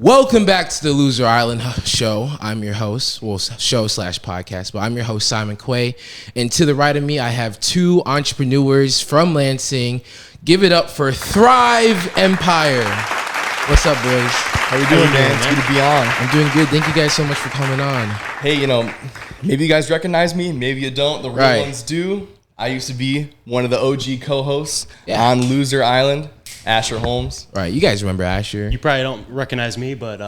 Welcome back to the Loser Island show. I'm your host, well, show/podcast, but I'm your host, Simon Quay. And to the right of me, I have two entrepreneurs from Lansing. Give it up for Thryve Empire. What's up, boys? How we doing, man? It's good to be on. I'm doing good. Thank you guys so much for coming on. Hey, maybe you guys recognize me. Maybe you don't. The real ones do. I used to be one of the OG co-hosts on Loser Island. Asher Holmes. Right, you guys remember Asher. You probably don't recognize me, but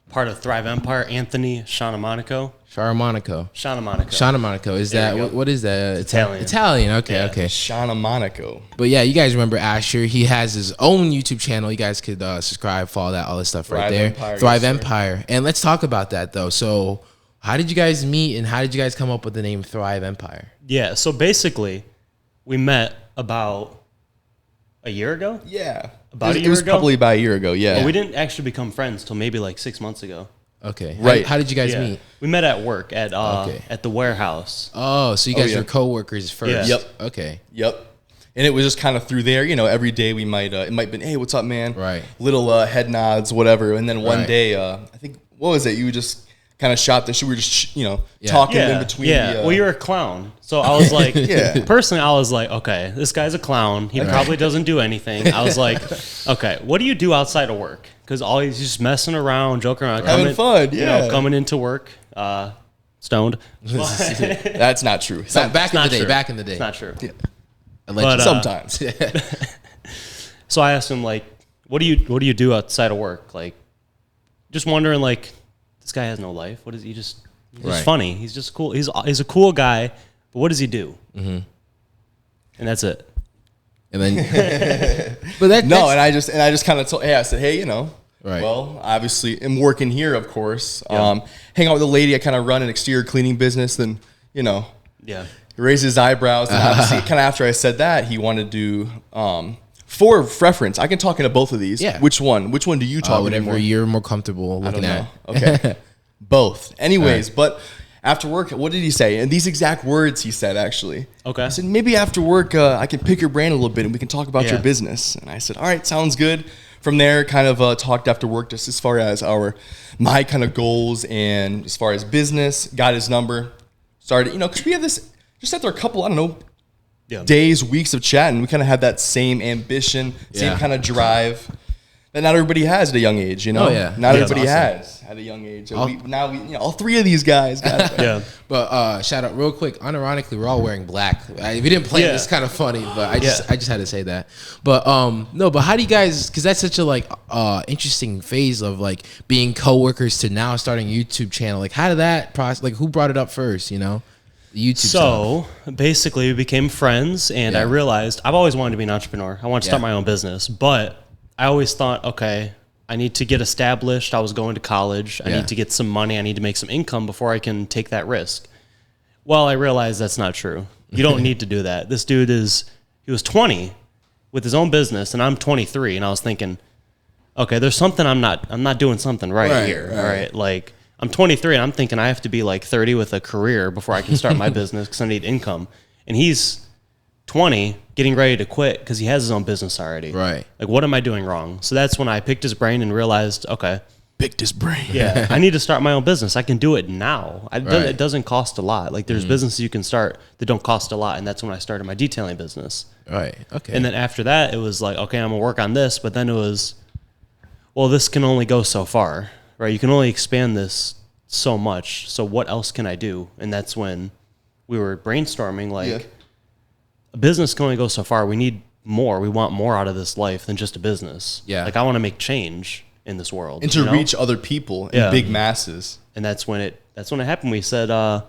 part of Thryve Empire, Anthony Shanamonico. Shanamonico. Is that, what is that? Italian, okay. Shanamonico. But yeah, you guys remember Asher. He has his own YouTube channel. You guys could subscribe, follow that, all this stuff right there. Thryve Empire. And let's talk about that, though. So how did you guys meet, and how did you guys come up with the name Thryve Empire? Yeah, so basically, we met about a year ago? Yeah. It was probably about a year ago, yeah. But we didn't actually become friends till maybe like 6 months ago. Okay. Right. How did you guys meet? We met at work at the warehouse. Oh, so you guys were co-workers first. Yeah. Yep. Okay. Yep. And it was just kind of through there, every day we might, it might have been, hey, what's up, man? Right. Little head nods, whatever. And then one day, I think, what was it? You just kind of shot the shit. We were just, talking in between. Yeah. Well, you're a clown. So I was like, personally, I was like, okay, this guy's a clown. He probably doesn't do anything. I was like, okay, what do you do outside of work? Because always just messing around, joking around. Having fun, yeah. Coming into work, stoned. That's not true. Back in the day. It's not true. Yeah. But, sometimes. So I asked him, like, what do you do outside of work? Like, just wondering, like, this guy has no life. What is he? He's just funny. He's just cool. He's a cool guy. But what does he do? Mm-hmm. And that's it. And then, and I just kind of told. Hey, I said, hey, well, obviously, I'm working here, of course. Hang out with a lady. I kind of run an exterior cleaning business. Then, he raised his eyebrows. And obviously, kind of after I said that, he wanted to do. For reference, I can talk into both of these. Yeah. Which one? Which one do you talk whatever more? You're more comfortable looking at. Okay. Both. Anyways, but after work, what did he say? And these exact words he said, actually. Okay. I said, maybe after work, I can pick your brain a little bit and we can talk about your business. And I said, all right, sounds good. From there, kind of talked after work just as far as my kind of goals and as far as business, got his number, started, because we have this, just after a couple, days, weeks of chatting, we kind of had that same ambition, same kind of drive that not everybody has at a young age, Not everybody has at a young age. All three of these guys got it. Yeah. But shout out real quick. Unironically, we're all wearing black. If you didn't plan it, it's kind of funny, but I just had to say that. But but how do you guys? Because that's such a interesting phase of like being coworkers to now starting a YouTube channel. Like, how did that process? Like, who brought it up first? The YouTube. So basically, we became friends, and I realized I've always wanted to be an entrepreneur. I wanted to start my own business, but I always thought, okay, I need to get established. I was going to college. I need to get some money. I need to make some income before I can take that risk. Well, I realized that's not true. You don't need to do that. This dude he was 20 with his own business, and I'm 23, and I was thinking, okay, there's something I'm not doing something right here. All right, like I'm 23, and I'm thinking I have to be like 30 with a career before I can start my business because I need income, and he's 20, getting ready to quit because he has his own business already. Right. Like, what am I doing wrong? So that's when I picked his brain and realized, okay. Picked his brain. Yeah, I need to start my own business. I can do it now. It doesn't cost a lot. Like, there's businesses you can start that don't cost a lot, and that's when I started my detailing business. Right, okay. And then after that, it was like, okay, I'm going to work on this, but then it was, well, this can only go so far, right? You can only expand this so much, so what else can I do? And that's when we were brainstorming, like, a business can only go so far. We need more. We want more out of this life than just a business. Yeah. Like, I want to make change in this world. And to reach other people in big masses. And that's when it happened. We said,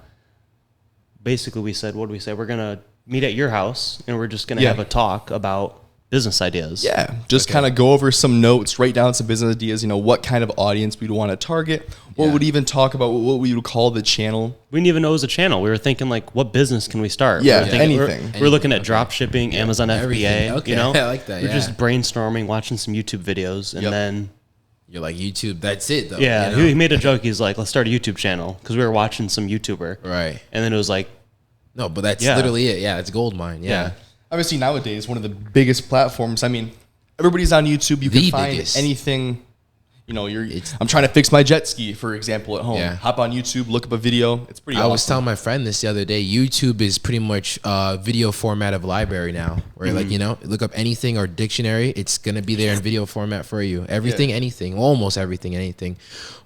basically we said, what did we say? We're going to meet at your house and we're just going to have a talk about business ideas. Yeah. Just kind of go over some notes, write down some business ideas, what kind of audience we'd want to target. What would even talk about what we would call the channel. We didn't even know it was a channel. We were thinking, like, what business can we start? Yeah, anything. We're looking at drop shipping, Amazon FBA, Okay. I like that, We're just brainstorming, watching some YouTube videos, and then... You're like, YouTube, that's it, though. Yeah, he made a joke. He's like, let's start a YouTube channel, because we were watching some YouTuber. Right. And then it was like... No, but that's literally it. Yeah, it's gold mine. Yeah. Obviously, nowadays, one of the biggest platforms, everybody's on YouTube. You can find anything... I'm trying to fix my jet ski, for example, at home. Yeah. Hop on YouTube, look up a video. It's pretty I awesome. was telling my friend this the other day. YouTube is pretty much video format of library now, where like, look up anything or dictionary, it's going to be there in video format for you. Everything, anything, almost everything, anything.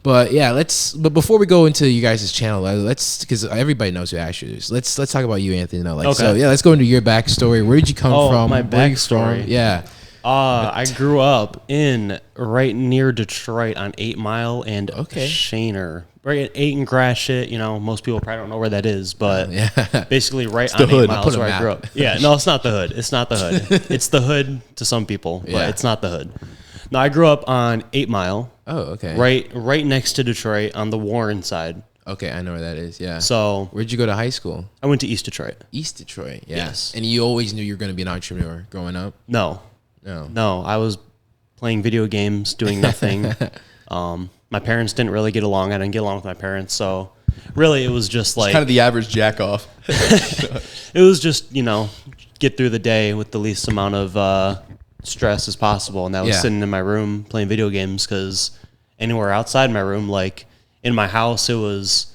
But yeah, but before we go into you guys' channel, because everybody knows who Asher is. Let's talk about you, Anthony. Let's go into your backstory. Where did you come from? My backstory. Yeah. I grew up right near Detroit on 8 Mile and Shaner. Right at 8 and Gratiot. Most people probably don't know where that is, but basically right on 8 Mile is where I grew up. Yeah, no, it's not the hood. It's not the hood. It's the hood to some people, but it's not the hood. No, I grew up on 8 Mile. Oh, okay. Right next to Detroit on the Warren side. Okay, I know where that is. Yeah. So where'd you go to high school? I went to East Detroit. East Detroit. Yeah. Yes. And you always knew you were going to be an entrepreneur growing up? No, I was playing video games, doing nothing. My parents didn't really get along. I didn't get along with my parents, so really it was just like kind of the average jack off. It was just get through the day with the least amount of stress as possible, and that was sitting in my room playing video games. Because anywhere outside my room, like in my house, it was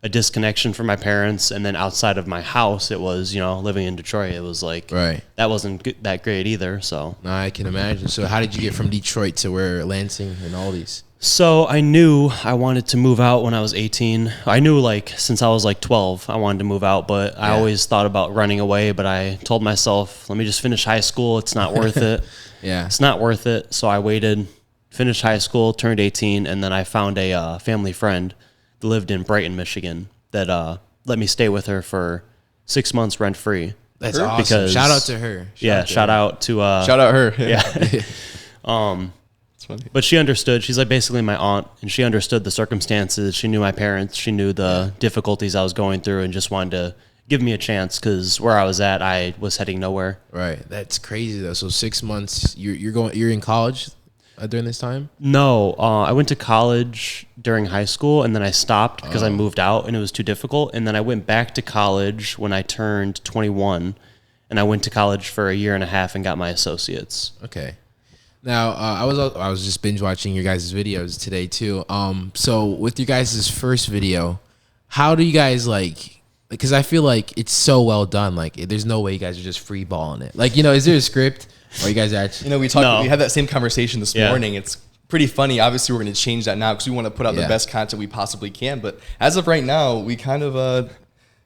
a disconnection from my parents, and then outside of my house, it was living in Detroit. It was like that wasn't that great either. So no, I can imagine. So how did you get from Detroit to where Lansing and all these? So I knew I wanted to move out when I was 18. I knew since I was 12, I wanted to move out, but I always thought about running away. But I told myself, let me just finish high school. It's not worth it. It's not worth it. So I waited, finished high school, turned 18, and then I found a family friend that lived in Brighton, Michigan, that let me stay with her for 6 months rent free. That's awesome. Because, shout out to her. Shout out her. Yeah. But she understood. She's basically my aunt, and she understood the circumstances. She knew my parents. She knew the difficulties I was going through, and just wanted to give me a chance, because where I was at, I was heading nowhere. Right. That's crazy though. So 6 months. You're in college during this time? No, I went to college during high school, and then I stopped because I moved out and it was too difficult. And then I went back to college when I turned 21, and I went to college for a year and a half and got my associates. Okay. Now, I was just binge watching your guys' videos today too. So with your guys' first video, how do you guys because I feel like it's so well done. There's no way you guys are just free balling it. Is there a script? Or you guys actually? We had that same conversation this morning. It's pretty funny. Obviously, we're going to change that now because we want to put out the best content we possibly can. But as of right now, we kind of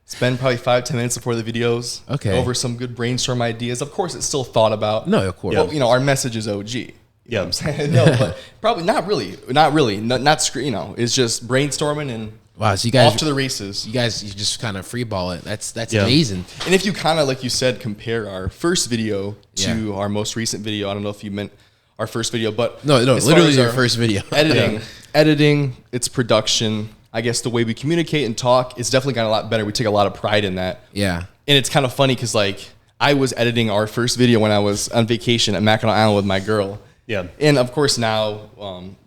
spend probably 5-10 minutes before the videos over some good brainstorm ideas. Of course, it's still thought about. No, of course. But, our message is OG. You know what I'm saying? No, but probably not really. It's just brainstorming and wow, so you guys off to the races. You just kind of free ball it. That's amazing. And if you kind of, like you said, compare our first video to our most recent video, I don't know if you meant our first video, but no, literally your first video. editing, its production, I guess the way we communicate and talk, it's definitely gotten a lot better. We take a lot of pride in that. Yeah. And it's kind of funny because I was editing our first video when I was on vacation at Mackinac Island with my girl. Yeah. And of course now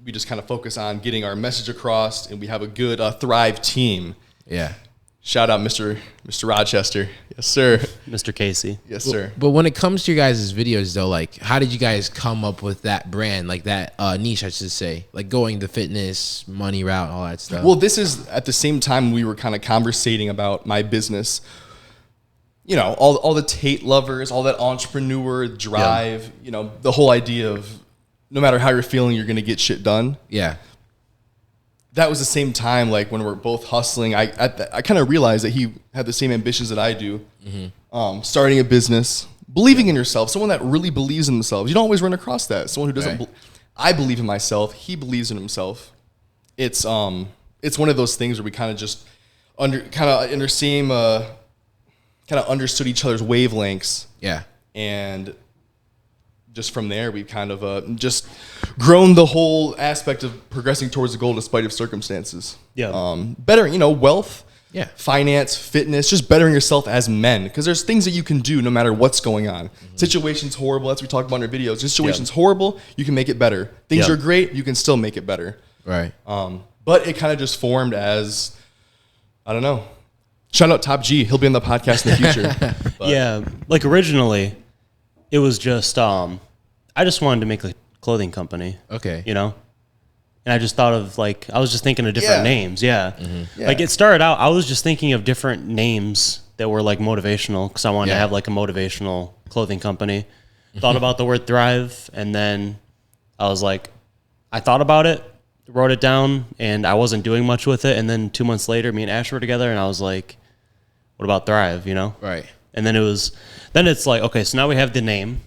we just kind of focus on getting our message across, and we have a good Thryve team. Yeah. Shout out Mr. Rochester. Yes, sir. Mr. Casey. Yes, sir. But when it comes to your guys' videos though, how did you guys come up with that brand, that niche, I should say, going the fitness, money route, all that stuff? Well, this is at the same time we were kind of conversating about my business. All the Tate lovers, all that entrepreneur drive, the whole idea of no matter how you're feeling, you're going to get shit done. Yeah. That was the same time, when we're both hustling, I kind of realized that he had the same ambitions that I do. Mm-hmm. Starting a business, believing in yourself, someone that really believes in themselves. You don't always run across that. Someone who doesn't. I believe in myself. He believes in himself. It's one of those things where we kind of just understood each other's wavelengths. Yeah. And just from there, we've kind of just grown the whole aspect of progressing towards the goal despite of circumstances. Yeah. Bettering, wealth, finance, fitness, just bettering yourself as men. Because there's things that you can do no matter what's going on. Mm-hmm. Situation's horrible. That's what we talk about in our videos. Situation's horrible. You can make it better. Things are great. You can still make it better. Right. But it kind of just formed as, I don't know. Shout out Top G. He'll be on the podcast in the future. Yeah. Originally, it was just, I just wanted to make a clothing company. Okay. And I just thought of like, I was just thinking of different names. Yeah. Mm-hmm. Yeah. Like it started out, I was just thinking of different names that were like motivational because I wanted to have like a motivational clothing company. Thought about the word Thryve, and then I was like, I thought about it, wrote it down, and I wasn't doing much with it. And then 2 months later, me and Ash were together, and I was like, what about Thryve, you know? Right. And then it's like, okay, so now we have the name,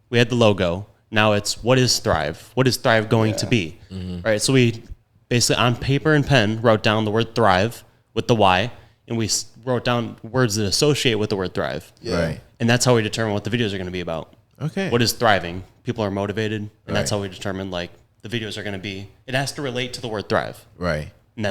we had the logo. Now it's, what is Thryve? What is Thryve going to be? Right. So we basically on paper and pen wrote down the word Thryve with the Y, and we wrote down words that associate with the word Thryve. Yeah. Right. And that's how we determine what the videos are going to be about. Okay. What is thriving? People are motivated, and that's how we determine like the videos are going to be. It has to relate to the word thrive. Right. And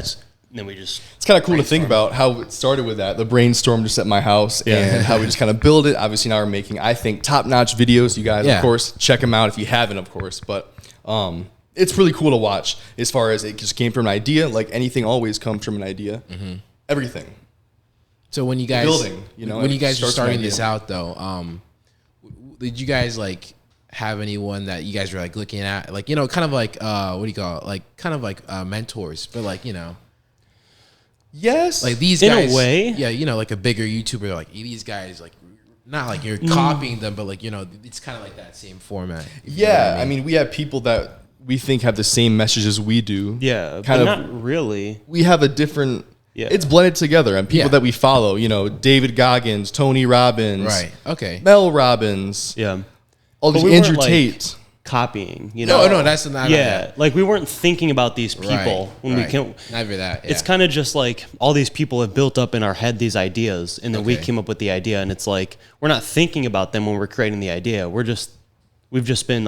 then we just. It's kind of cool to think about how it started with that. The brainstorm just at my house and how we just kind of build it. Obviously, now we're making, I think, top-notch videos. You guys, of course, check them out if you haven't, of course. But it's really cool to watch as far as it just came from an idea. Like anything always comes from an idea. Everything. So when you guys building, you know, when you guys were starting this out, though, did you guys like have anyone that you guys were like looking at, like, you know, kind of like what do you call it, like kind of like mentors, but like, you know, yes, like these in guys, a way, yeah, you know, like a bigger YouTuber, like these guys, like not like you're copying them, but like, you know, it's kind of like that same format. Yeah, I mean, we have people that we think have the same message as we do. Yeah, kind but of not really. We have a different. Yeah. It's blended together, and people that we follow, you know, David Goggins, Tony Robbins, Right. Okay. Mel Robbins, Yeah. all these But we Andrew weren't, like, Tate. Copying, you know. No, that's not. Yeah, like we weren't thinking about these people when we came. Never that. Yeah. It's kind of just like all these people have built up in our head these ideas, and then we came up with the idea, and it's like we're not thinking about them when we're creating the idea. We've just been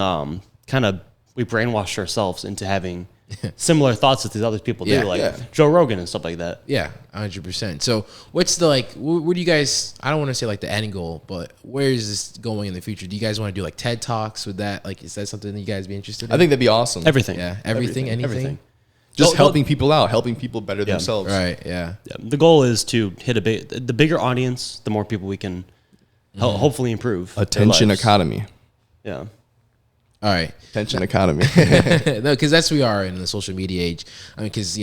we brainwashed ourselves into having similar thoughts that these other people do, like Joe Rogan and stuff like that. Yeah, 100%. So what's the, like, what do you guys, I don't want to say like the end goal, but where is this going in the future? Do you guys want to do like TED Talks with that? Like, is that something that you guys be interested in? I think that'd be awesome. Everything. Yeah, anything. Just helping people out, helping people better themselves. Right, yeah. The goal is to hit the bigger audience, the more people we can hopefully improve. Attention their lives. economy. Yeah. All right. Attention economy. No, because that's what we are in the social media age. I mean, because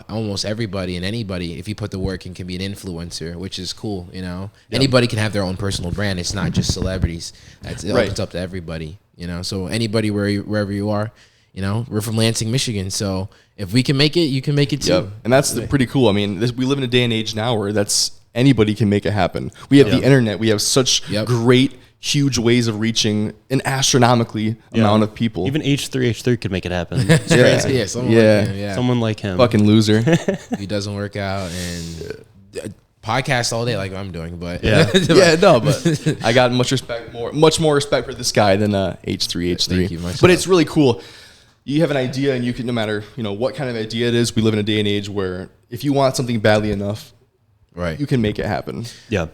almost everybody and anybody, if you put the work in, can be an influencer, which is cool. You know, anybody can have their own personal brand. It's not just celebrities. It opens up to everybody. You know, so anybody wherever you are. You know, we're from Lansing, Michigan, so if we can make it, you can make it too. Yep. And that's pretty cool. I mean, we live in a day and age now where anybody can make it happen. We have the internet. We have such great, huge ways of reaching an astronomically amount of people. Even H3 could make it happen. Someone like him. Fucking loser. He doesn't work out and podcast all day like I'm doing, but but I got much more respect for this guy than H3. Thank you, but it's really cool. You have an idea, and you can, no matter what kind of idea it is. We live in a day and age where if you want something badly enough, you can make it happen. Yeah,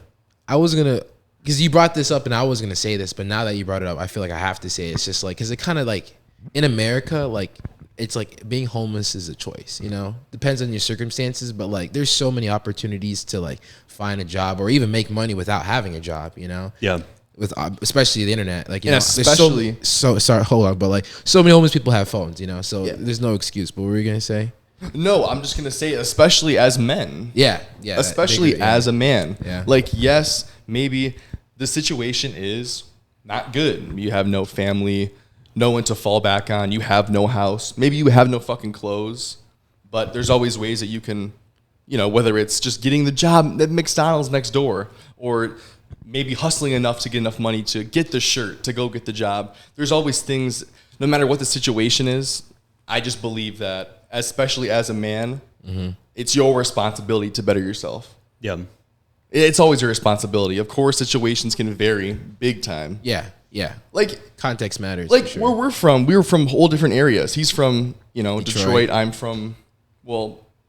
I was gonna, because you brought this up, and I was gonna say this, but now that you brought it up, I feel like I have to say it. It's just like, because it kind of like in America, like it's like being homeless is a choice. You know, depends on your circumstances, but like there's so many opportunities to like find a job or even make money without having a job. You know. Yeah. With especially the internet, like, you know, especially so sorry, hold on, but like so many homeless people have phones, you know, so there's no excuse. But what were you gonna say? No, I'm just gonna say, especially as men. Yeah, especially as a man. Yeah. Like, yes, maybe the situation is not good. You have no family, no one to fall back on. You have no house. Maybe you have no fucking clothes. But there's always ways that you can, whether it's just getting the job at McDonald's next door or maybe hustling enough to get enough money to get the shirt, to go get the job. There's always things, no matter what the situation is. I just believe that, especially as a man, it's your responsibility to better yourself. Yeah. It's always your responsibility. Of course, situations can vary big time. Yeah. Like, context matters. Like, for sure. where we're from, we were from whole different areas. He's from, Detroit. I'm from,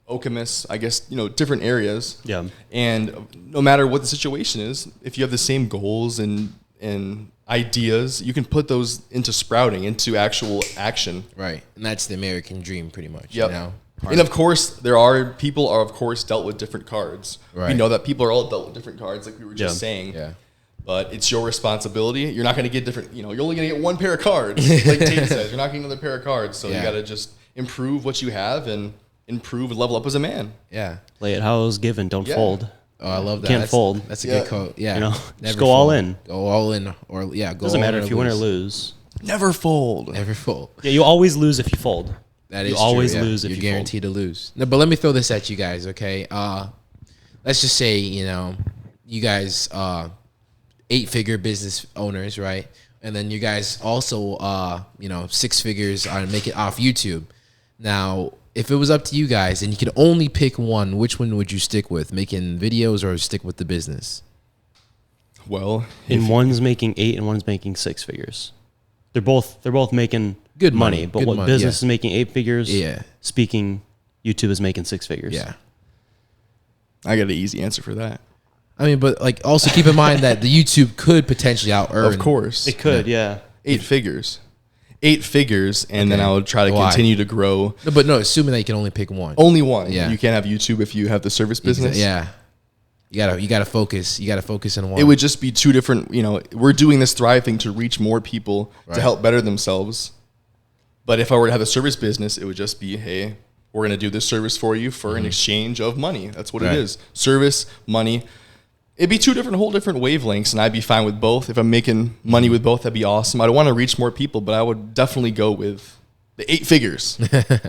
Okemos, I guess, different areas. Yeah. And no matter what the situation is, if you have the same goals and ideas, you can put those into sprouting, into actual action. Right. And that's the American dream, pretty much. Yep. You know? And of course, people are, of course, dealt with different cards. Right. We know that people are all dealt with different cards, like we were just saying. Yeah. But it's your responsibility. You're not going to get different, you're only going to get one pair of cards. Like Tate says, you're not getting another pair of cards. So you got to just, improve what you have and improve and level up as a man. Yeah. Play it how it was given. Don't fold. Oh, I love that. Can't fold. That's a good quote. Yeah. You know, Never just go all fold. in. Go all in, or yeah, go. Doesn't all matter in if you win or lose. Never fold. Never fold. Yeah, you always lose if you fold. That is you always true, yeah. lose if You're you guaranteed to lose. No, but let me throw this at you guys, okay? Let's just say, you know, you guys 8-figure business owners, right? And then you guys also you know, 6 figures on make it off YouTube. Now, if it was up to you guys and you could only pick one, which one would you stick with? Making videos or stick with the business? Well, And one's making 8 and one's making 6 figures. They're both making Good money, money, but good what money, business yeah. is making 8 figures? Yeah. Speaking, YouTube is making 6 figures. Yeah. I got an easy answer for that. I mean, but like also keep in mind that the YouTube could potentially out earn. Of course. It could, yeah. 8 figures. 8 figures, and then I would try to Why? continue to grow. No, but no, assuming that you can only pick one. Only one. Yeah. You can't have YouTube if you have the service business. Yeah. You gotta focus. You gotta focus on one. It would just be 2 different, you know, we're doing this Thryve thing to reach more people Right. to help better themselves. But if I were to have a service business, it would just be, hey, we're going to do this service for you for an exchange of money. That's what Right. it is. Service, money. It'd be 2 whole different wavelengths, and I'd be fine with both. If I'm making money with both, that'd be awesome. I'd want to reach more people, but I would definitely go with the 8 figures.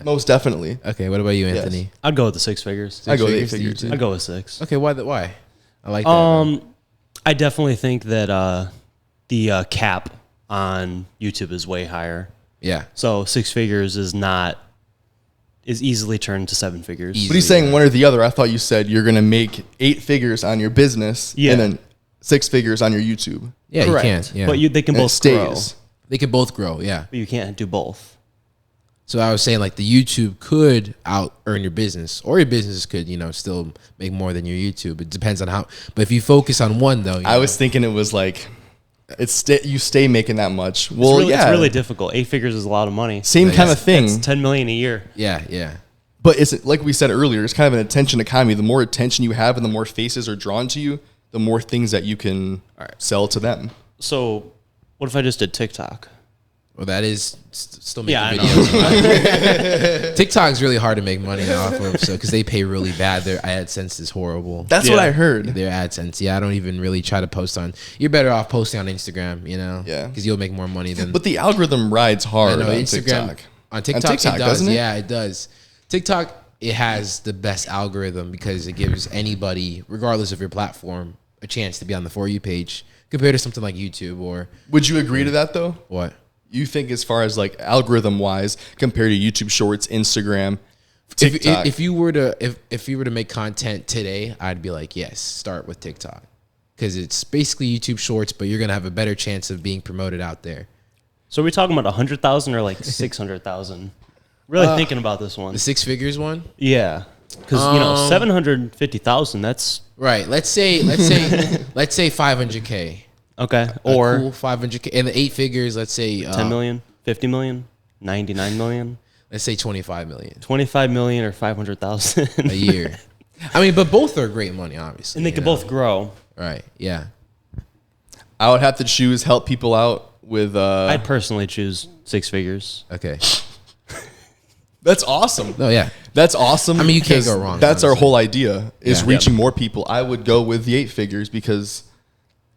Most definitely. Okay, what about you, Anthony? I'd go with the 6 figures. I go with 8 figures, figures. you I'd go with 6. Okay, why? I like that. I definitely think that the cap on YouTube is way higher. Yeah. So 6 figures is easily turned to 7 figures. Easy. But he's saying one or the other. I thought you said you're going to make 8 figures on your business Yeah. and then 6 figures on your YouTube. Yeah, Correct. you can. Yeah. But they can And it both grow. stays. They could both grow, yeah. But you can't do both. So I was saying like the YouTube could out earn your business, or your business could, you know, still make more than your YouTube. It depends on how. But if you focus on one, though, I was thinking it was like, you stay making that much. Well, It's yeah. really difficult. 8 figures is a lot of money. Same kind of thing. It's 10 million a year. yeah. But it's like we said earlier, it's kind of an attention economy. The more attention you have and the more faces are drawn to you, the more things that you can sell to them. So what if I just did TikTok? Well, that is still making Yeah, I know. videos. TikTok's really hard to make money off of, so because they pay really bad. Their AdSense is horrible. That's what I heard. Their AdSense, yeah. I don't even really try to post on. You're better off posting on Instagram, you know. Yeah. Because you'll make more money than. But the algorithm rides hard on TikTok. On TikTok, it does. doesn't it? Yeah, it does. TikTok, it has the best algorithm because it gives anybody, regardless of your platform, a chance to be on the For You page compared to something like YouTube or Would you agree to that though? what? You think as far as like algorithm wise compared to YouTube Shorts, Instagram, TikTok? If you were to make content today, I'd be like, yes, start with TikTok because it's basically YouTube Shorts, but you're gonna have a better chance of being promoted out there. So are we talking about 100,000 or like 600,000? Really thinking about this one. The 6 figures one, Yeah. Because, 750,000, that's right? Let's say 500K. okay. A Or cool 500K, and the 8 figures. Let's say 10 million, 50 million, 99 million, Let's say 25 million 25 million, or 500,000 a year. I mean, but both are great money, obviously. And they you could know? both grow. Right? Yeah. I would have to choose help people out with. I'd personally choose 6 figures. Okay. That's awesome. No, yeah. That's awesome. I mean, you can't because go wrong, That's our honestly. whole idea is Yeah. reaching more people. I would go with the 8 figures because,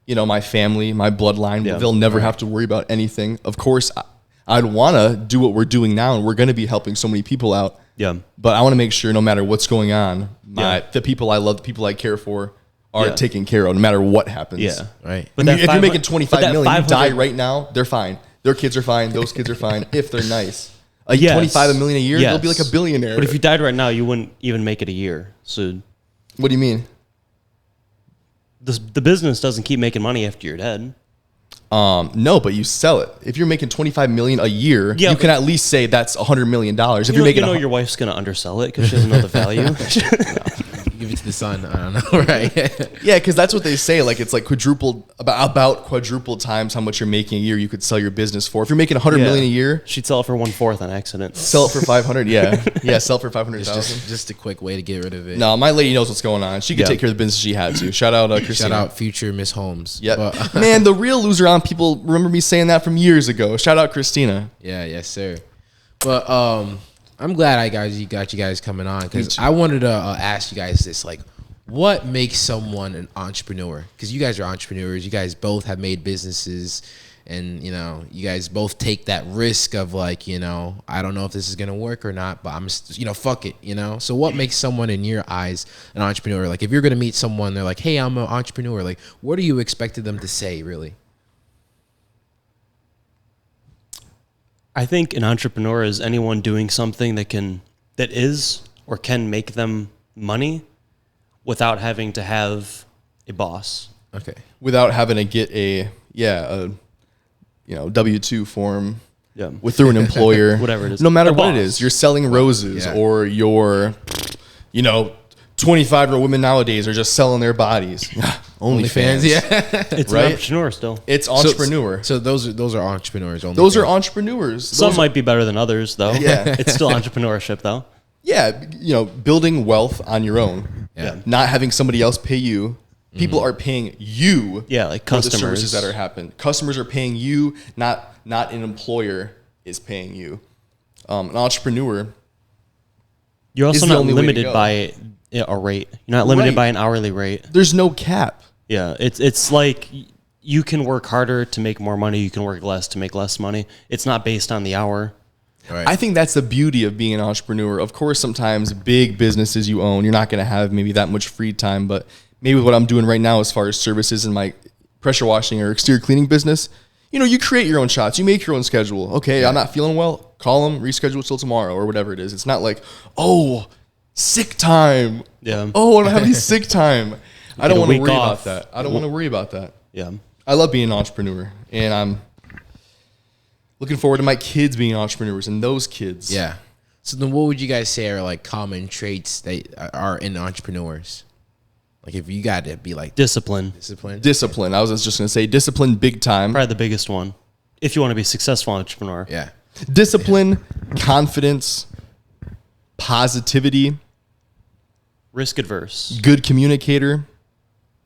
my family, my bloodline, Yeah. they'll never have to worry about anything. Of course, I'd want to do what we're doing now, and we're going to be helping so many people out. Yeah. But I want to make sure no matter what's going on, Yeah. the people I love, the people I care for are Yeah. taken care of no matter what happens. Yeah. Right. I mean, if you're making 500 25 but that million, you die 500 right now, they're fine. Their kids are fine. Those kids are fine if they're nice. Like Yes. 25 million a year, they'll be Yes. like a billionaire. But if you died right now, you wouldn't even make it a year. So What do you mean? the business doesn't keep making money after you're dead. No, but you sell it. If you're making 25 million a year, Yeah, you but- can at least say that's $100 million. If You you're know, making your wife's going to undersell it because she doesn't know the value. Give it to the sun. I don't know. Right. yeah, because that's what they say. Like it's like quadrupled, about quadrupled times how much you're making a year. You could sell your business for. If you're making 100 million a year, She'd sell it for 1/4 on accident. sell it for 500. Yeah, sell it for 500,000. Just a quick way to get rid of it. No, my lady knows what's going on. She could Yeah. take care of the business she had to. Shout out Christina. Shout out future Miss Holmes. Yeah, But, man, the real loser on people remember me saying that from years ago. Shout out Christina. yeah. Yes, sir. But I'm glad I got you guys coming on, because I wanted to ask you guys this, like, what makes someone an entrepreneur? Because you guys are entrepreneurs. You guys both have made businesses, and you know, you guys both take that risk of like, you know, I don't know if this is gonna work or not, but I'm, you know, fuck it, you know. So what makes someone in your eyes an entrepreneur? Like, if you're gonna meet someone, they're like, hey, I'm an entrepreneur. Like, what are you expecting them to say, really? I think an entrepreneur is anyone doing something that is or can make them money without having to have a boss. Okay. Without having to get a W-2 form through an employer. Whatever it is. No matter what it is. You're selling roses or you're, 25-year-old women nowadays are just selling their bodies. OnlyFans. Yeah. It's an entrepreneur still. It's entrepreneur. So those are entrepreneurs. Those are entrepreneurs. Some might be better than others, though. Yeah. It's still entrepreneurship, though. Yeah, building wealth on your own. Yeah. Not having somebody else pay you. People are paying you. Yeah, like for customers. the services that are happening. Customers are paying you, not an employer is paying you. An entrepreneur. You're also not limited by a rate. You're not limited by an hourly rate. There's no cap. Yeah, it's like you can work harder to make more money. You can work less to make less money. It's not based on the hour. Right. I think that's the beauty of being an entrepreneur. Of course, sometimes big businesses you own, you're not going to have maybe that much free time, but maybe what I'm doing right now as far as services in my pressure washing or exterior cleaning business, you create your own shots. You make your own schedule. Okay, I'm not feeling well. Call them, reschedule till tomorrow or whatever it is. It's not like, sick time. Yeah. Oh, I don't have any sick time. I don't want to worry off. about that. I don't want to worry about that. Yeah. I love being an entrepreneur, and I'm looking forward to my kids being entrepreneurs and those kids. Yeah. So then what would you guys say are like common traits that are in entrepreneurs? Like, if you got to be like Discipline. Discipline. I was just going to say discipline big time. Probably the biggest one. If you want to be a successful entrepreneur. Yeah. Discipline, confidence, positivity, risk adverse. good communicator.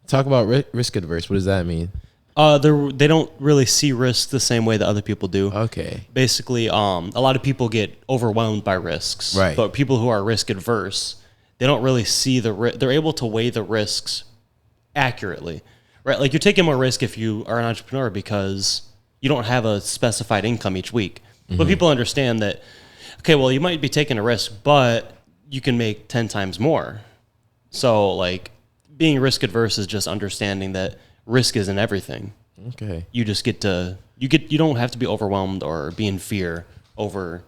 Talk about risk adverse. What does that mean? They don't really see risk the same way that other people do. Okay. Basically, a lot of people get overwhelmed by risks. Right. But people who are risk adverse, they don't really see they're able to weigh the risks accurately. Right? Like, you're taking more risk if you are an entrepreneur because you don't have a specified income each week. Mm-hmm. But people understand that, okay, well, you might be taking a risk, but you can make 10 times more. So, like, being risk adverse is just understanding that risk isn't everything. Okay. You just you don't have to be overwhelmed or be in fear over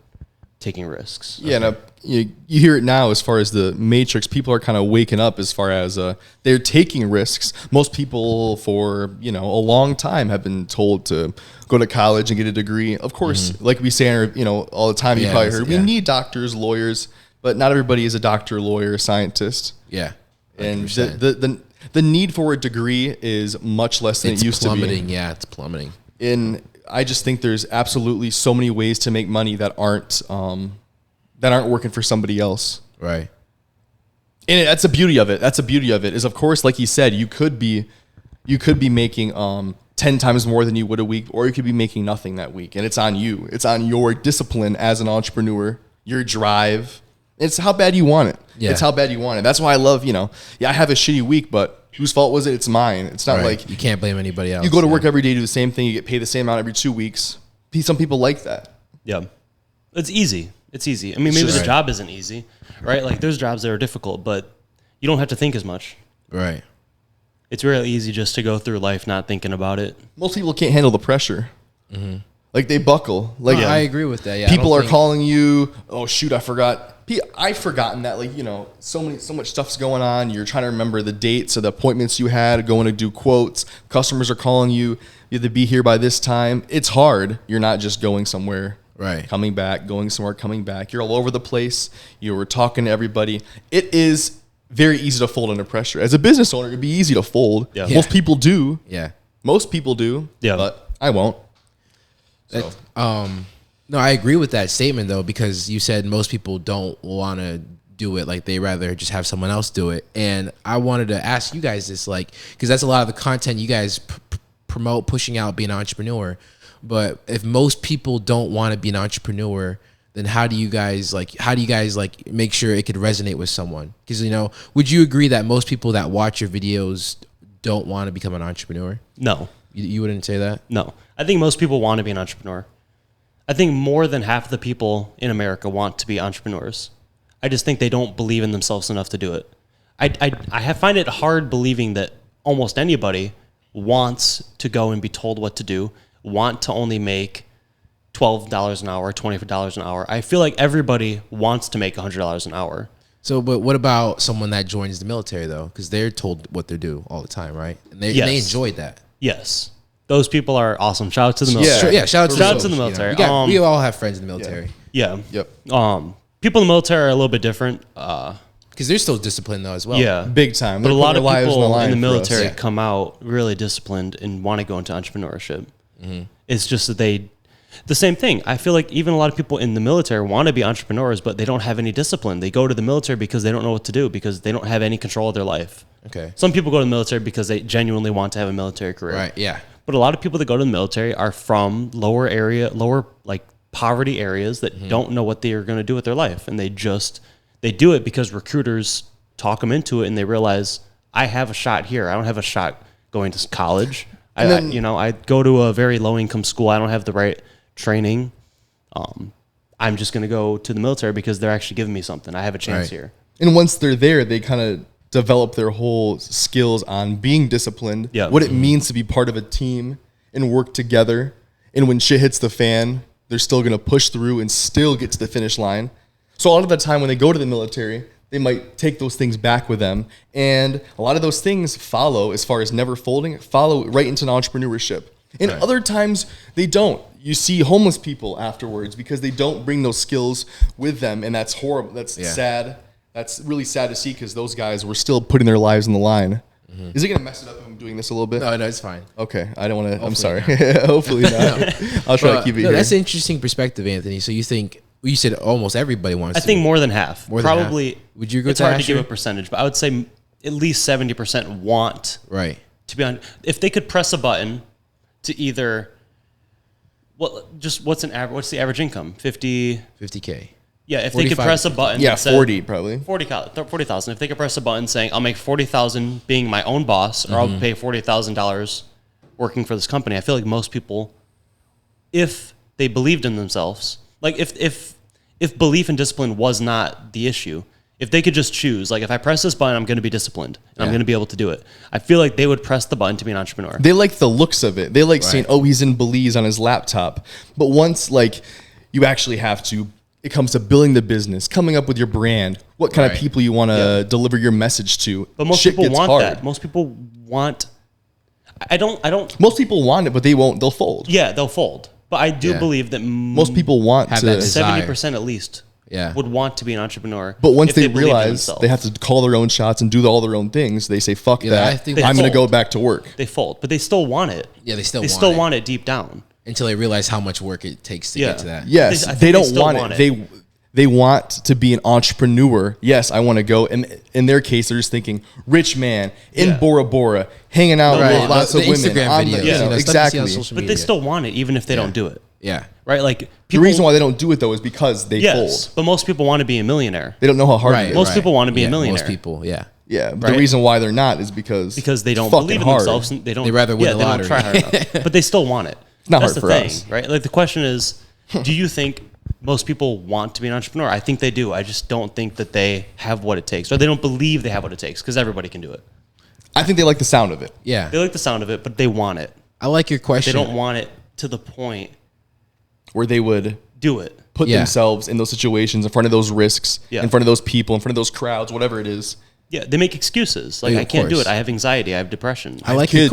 taking risks. Yeah, okay. You hear it now as far as the matrix. People are kind of waking up as far as they're taking risks. Most people for a long time have been told to go to college and get a degree. Of course, like we say, all the time. You probably heard we need doctors, lawyers, but not everybody is a doctor, lawyer, scientist. Yeah, 100%. And the need for a degrry is much less than it used to be. Yeah, it's plummeting. And I just think there's absolutely so many ways to make money that aren't working for somebody else. Right. And that's the beauty of it. Is, of course, like you said, you could be making 10 times more than you would a week, or you could be making nothing that week. And it's on you. It's on your discipline as an entrepreneur, your drive. It's how bad you want it. Yeah. It's how bad you want it. That's why I love, I have a shitty week, but whose fault was it? It's mine. It's not like you can't blame anybody else. You go to work every day, do the same thing, you get paid the same amount every 2 weeks. Some people like that. Yeah. It's easy. I mean, maybe the job isn't easy, right? Like, there's jobs that are difficult, but you don't have to think as much. Right. It's really easy just to go through life not thinking about it. Most people can't handle the pressure. Mm-hmm. Like, they buckle. Like, I agree with that. Yeah. People are calling you, oh shoot, I forgot. I've forgotten that, so much stuff's going on. You're trying to remember the dates of the appointments you had, going to do quotes. Customers are calling you. You have to be here by this time. It's hard. You're not just going somewhere, right? Coming back, going somewhere, coming back. You're all over the place. You were talking to everybody. It is very easy to fold under pressure. As a business owner, it'd be easy to fold. Yeah. Most people do. Yeah. Most people do. Yeah. But I won't. So. No, I agree with that statement, though, because you said most people don't want to do it. Like, they rather just have someone else do it. And I wanted to ask you guys this, because that's a lot of the content you guys promote, pushing out being an entrepreneur. But if most people don't want to be an entrepreneur, then how do you guys make sure it could resonate with someone? Because, would you agree that most people that watch your videos don't want to become an entrepreneur? No. You wouldn't say that? No. I think most people want to be an entrepreneur. I think more than half of the people in America want to be entrepreneurs. I just think they don't believe in themselves enough to do it. I find it hard believing that almost anybody wants to go and be told what to do, want to only make $12 an hour, $24 an hour. I feel like everybody wants to make $100 an hour. So, but what about someone that joins the military, though? Because they're told what they do all the time, right? And they enjoyed that. Yes. Those people are awesome. Shout out to the military. Yeah, shout out to the military. We all have friends in the military. Yeah. Yep. People in the military are a little bit different. Because they're still disciplined, though, as well. Yeah. Big time. But a lot of people in the military us. come out really disciplined and want to go into entrepreneurship. It's just that the same thing. I feel like even a lot of people in the military want to be entrepreneurs, but they don't have any discipline. They go to the military because they don't know what to do, because they don't have any control of their life. Okay. Some people go to the military because they genuinely want to have a military career. Right, yeah. But a lot of people that go to the military are from lower like poverty areas that don't know what they are going to do with their life. And they do it because recruiters talk them into it, and they realize, I have a shot here. I don't have a shot going to college. I go to a very low income school. I don't have the right training. I'm just going to go to the military because they're actually giving me something. I have a chance here. And once they're there, they kind of develop their whole skills on being disciplined, what it means to be part of a team and work together. And when shit hits the fan, they're still going to push through and still get to the finish line. So a lot of the time when they go to the military, they might take those things back with them. And a lot of those things follow, as far as never folding, follow right into entrepreneurship. And other times they don't. You see homeless people afterwards because they don't bring those skills with them. And that's horrible. That's sad. That's really sad to see, because those guys were still putting their lives on the line. Is it going to mess it up if I'm doing this a little bit? No, it's fine. Okay. I don't want to. I'm sorry. Hopefully not. I'll try to keep it here. That's an interesting perspective, Anthony. So you said almost everybody wants to. I think more than half. Probably. Half. Would you agree with that? It's hard to give a percentage, but I would say at least 70% want to be on. If they could press a button to either, what's the average income? 50K. Yeah, if they could press a button. Yeah, 40 probably. 40,000. If they could press a button saying, I'll make 40,000 being my own boss, or I'll pay $40,000 working for this company. I feel like most people, if they believed in themselves, like if belief and discipline was not the issue, if they could just choose, like, if I press this button, I'm going to be disciplined and I'm going to be able to do it, I feel like they would press the button to be an entrepreneur. They like the looks of it. They like saying, oh, he's in Belize on his laptop. But once, like, you actually have to, it comes to building the business, coming up with your brand, what kind of people you want to deliver your message to. But most people want that. Most people want, I don't. Most people want it, but they won't. They'll fold. Yeah, they'll fold. But I do believe that most people want to, 70% at least would want to be an entrepreneur. But once they realize they have to call their own shots and do all their own things, they say, fuck that. I'm going to go back to work. They fold, but they still want it. Yeah, they still want it deep down. Until they realize how much work it takes to get to that. Yes, they don't want it. They want to be an entrepreneur. Yes, I want to go. And in their case, they're just thinking, rich man in Bora Bora, hanging out with lots of women. Instagram videos. Exactly. But they still want it, even if they don't do it. Yeah. Right? Like, the reason why they don't do it, though, is because they fold. But most people want to be a millionaire. They don't know how hard it is. Most people want to be a millionaire. Most people, Yeah, but the reason why they're not is because they don't believe in themselves. And they rather win the lottery. They don't try hard enough. But they still want it. It's not hard for us. Right? Like, the question is, do you think most people want to be an entrepreneur? I think they do. I just don't think that they have what it takes, or they don't believe they have what it takes, because everybody can do it. I think they like the sound of it. Yeah. They like the sound of it, but they want it. I like your question. They don't want it to the point where they would do it. Put themselves in those situations, in front of those risks, in front of those people, in front of those crowds, whatever it is. Yeah, they make excuses. Like, I can't do it. I have anxiety. I have depression. I like your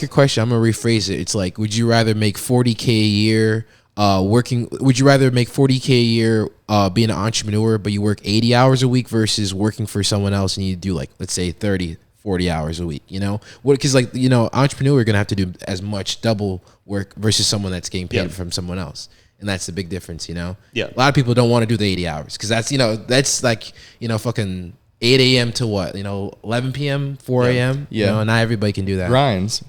question. I'm gonna rephrase it. It's like, would you rather make $40K a year working? Would you rather make $40K a year being an entrepreneur, but you work 80 hours a week, versus working for someone else and you do, like, let's say 30, 40 hours a week? You know, because, like, entrepreneur are gonna have to do as much double work versus someone that's getting paid from someone else. And that's the big difference, Yeah. A lot of people don't want to do the 80 hours because that's like, fucking 8 a.m. to what? 11 p.m., 4 a.m. Yeah. Not everybody can do that. Grinds.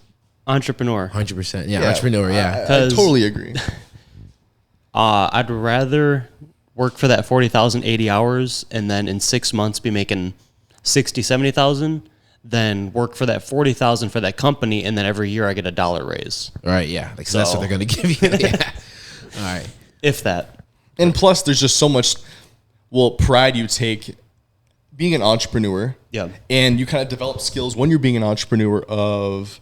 Entrepreneur. 100%. Yeah, entrepreneur, I totally agree. I'd rather work for that 40,000, 80 hours, and then in 6 months be making 60, 70,000, than work for that 40,000 for that company, and then every year I get $1 raise. Right. Yeah. Like, so that's what they're going to give you. Yeah. All right. If that. And plus, there's just so much, pride you take being an entrepreneur. Yeah. And you kind of develop skills when you're being an entrepreneur of